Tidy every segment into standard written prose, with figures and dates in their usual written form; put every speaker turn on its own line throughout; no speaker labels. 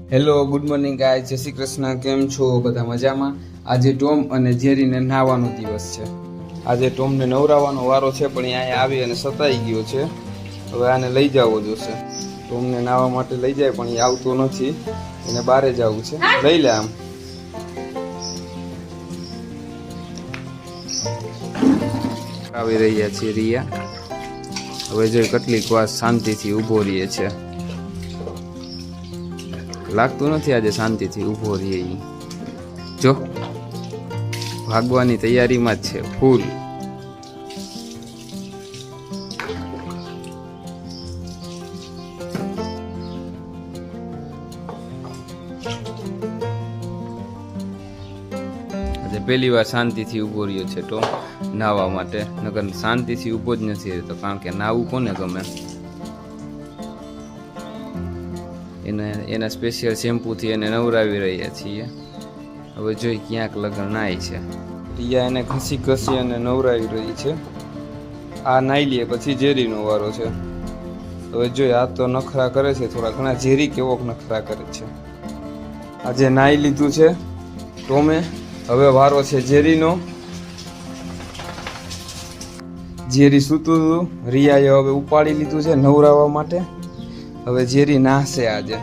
Hello, good morning ગાય, જય શ્રી કૃષ્ણ. કેમ છો બધા? મજામાં. આજે ટોમ અને જેરીને નહાવાનો દિવસ છે. આજે ટોમને નવરાવાનો વારો છે, પણ અહીંયા આવી અને સતાઈ ગયો છે. હવે આને લઈ જવો જોશે. ટોમને નાહવા માટે લઈ જાય, પણ એ આવતો નથી. એને બારે જવું છે. લઈ લે આમ. આવી રહ્યા છીએ રિયા. હવે જો કેટલીક વાર શાંતિથી ઊભો રહીએ છે. લાગતું નથી આજે શાંતિથી ઊભો રહીએ. જો ભાગવાની તૈયારીમાં જ છે ફૂલ. આજે પહેલી વાર શાંતિથી ઊભો રહ્યો છે તો નાહવા માટે, નકર શાંતિથી ઊભો જ નથી રહેતો, કારણ કે નાહવું કોને ગમે. એના સ્પેશિયલ શેમ્પૂથી એને નવરાવી રહ્યા છીએ. હવે જોઈ ક્યાંક લગન નાય છે. રિયા એને ઘસી ઘસી અને નવરાવી રહી છે. આ નાઈ લે પછી ઝેરીનો વારો છે. હવે જોઈ આ તો નખરા કરે છે થોડા ઘણા. ઝેરી કેવોક નખરા કરે છે. આજે નાઈ લીધું છે ટોમે. હવે વારો છે ઝેરીનો. ઝેરી સૂતું હતું, રિયાએ હવે ઉપાડી લીધું છે નવરાવવા માટે. હવે ઝેરી નાહશે આજે.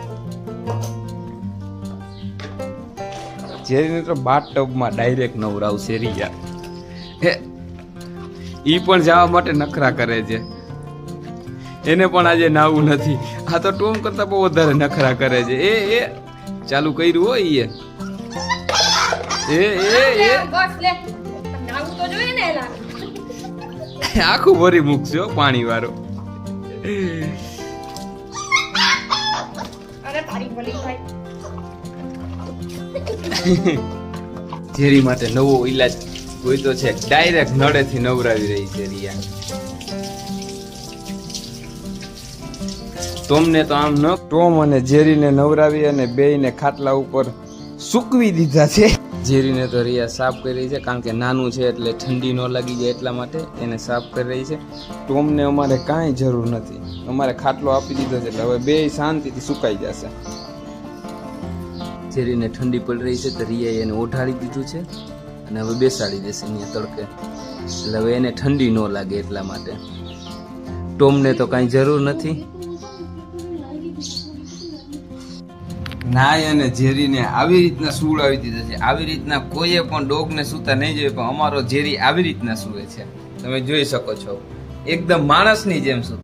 ઝેરીને તો બાથટબમાં ડાયરેક્ટ નવરાવશે રિયા. ઈ પણ જવા માટે નખરા કરે છે. એને પણ આજે નાવું નથી. આ તો ટોમ કરતા બહુ વધારે નખરા કરે છે. એ ચાલુ કર્યું હોય આખું ભરી મૂકશે પાણી વાળો. ઝેરી માટે નવો ઈલાજ ગોઈતો છે. ડાયરેક્ટ નળેથી નવરાવી રહી છે રિયા. ટોમને તો આમ ન, ટોમ અને ઝેરીને નવરાવી અને બેયને ખાટલા ઉપર સૂકવી દીધા છે. ઝેરીને તો રિયા સાફ કરી રહી છે, કારણ કે નાનું છે એટલે ઠંડી ન લાગી જાય એટલા માટે એને સાફ કરી રહી છે. ટોમને અમારે કાંઈ જરૂર નથી. અમારે ખાટલો આપી દીધો છે એટલે હવે બે શાંતિથી સુકાઈ જશે. ઝેરીને ઠંડી પડી રહી છે તો રિયાએ એને ઓઢાડી દીધું છે અને હવે બેસાડી દેશે અહીંયા તડકે, એટલે હવે એને ઠંડી ન લાગે એટલા માટે. ટોમને તો કાંઈ જરૂર નથી. નાય અને ઝેરીને આવી રીતના સુવડાવી દીધા છે. આવી રીતના કોઈએ પણ ડોગને સૂતા નહીં જોઈએ, પણ અમારો ઝેરી આવી રીતના સૂવે છે. તમે જોઈ શકો છો, એકદમ માણસની જેમ સૂ